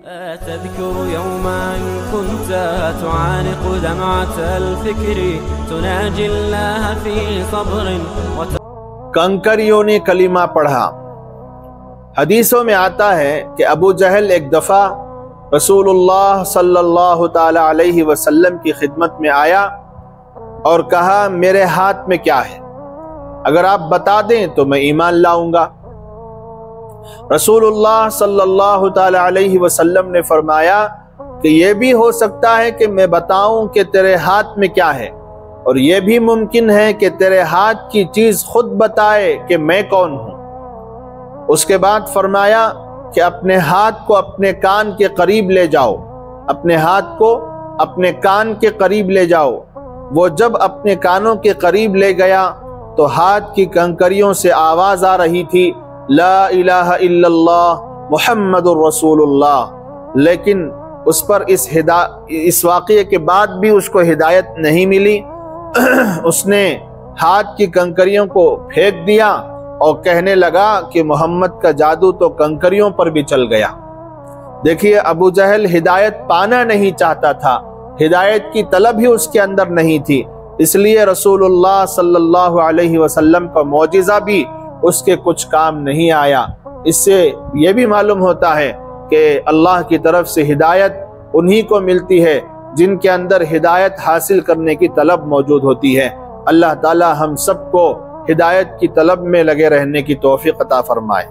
تذكر يوما كنت تعانق دمعة الفكر تناجي الله في صبر کنکریوں نے کلمہ پڑھا۔ حدیثوں میں آتا ہے کہ ابو جہل ایک دفعہ رسول اللہ صلی اللہ تعالی علیہ وسلم کی خدمت میں آیا اور کہا میرے ہاتھ میں کیا ہے، اگر آپ بتا دیں تو میں ایمان لاؤں گا۔ رسول اللہ صلی اللہ تعالی علیہ وسلم نے فرمایا کہ یہ بھی ہو سکتا ہے کہ میں بتاؤں کہ تیرے ہاتھ میں کیا ہے، اور یہ بھی ممکن ہے کہ تیرے ہاتھ کی چیز خود بتائے کہ میں کون ہوں۔ اس کے بعد فرمایا کہ اپنے ہاتھ کو اپنے کان کے قریب لے جاؤ، اپنے ہاتھ کو اپنے کان کے قریب لے جاؤ۔ وہ جب اپنے کانوں کے قریب لے گیا تو ہاتھ کی کنکریوں سے آواز آ رہی تھی، لا الہ الا اللہ محمد الرسول اللہ، لیکن اس پر اس واقعے کے بعد بھی اس کو ہدایت نہیں ملی۔ اس نے ہاتھ کی کنکریوں کو پھینک دیا اور کہنے لگا کہ محمد کا جادو تو کنکریوں پر بھی چل گیا۔ دیکھیے، ابو جہل ہدایت پانا نہیں چاہتا تھا، ہدایت کی طلب ہی اس کے اندر نہیں تھی، اس لیے رسول اللہ صلی اللہ علیہ وسلم کا معجزہ بھی اس کے کچھ کام نہیں آیا۔ اس سے یہ بھی معلوم ہوتا ہے کہ اللہ کی طرف سے ہدایت انہی کو ملتی ہے جن کے اندر ہدایت حاصل کرنے کی طلب موجود ہوتی ہے۔ اللہ تعالی ہم سب کو ہدایت کی طلب میں لگے رہنے کی توفیق عطا فرمائے۔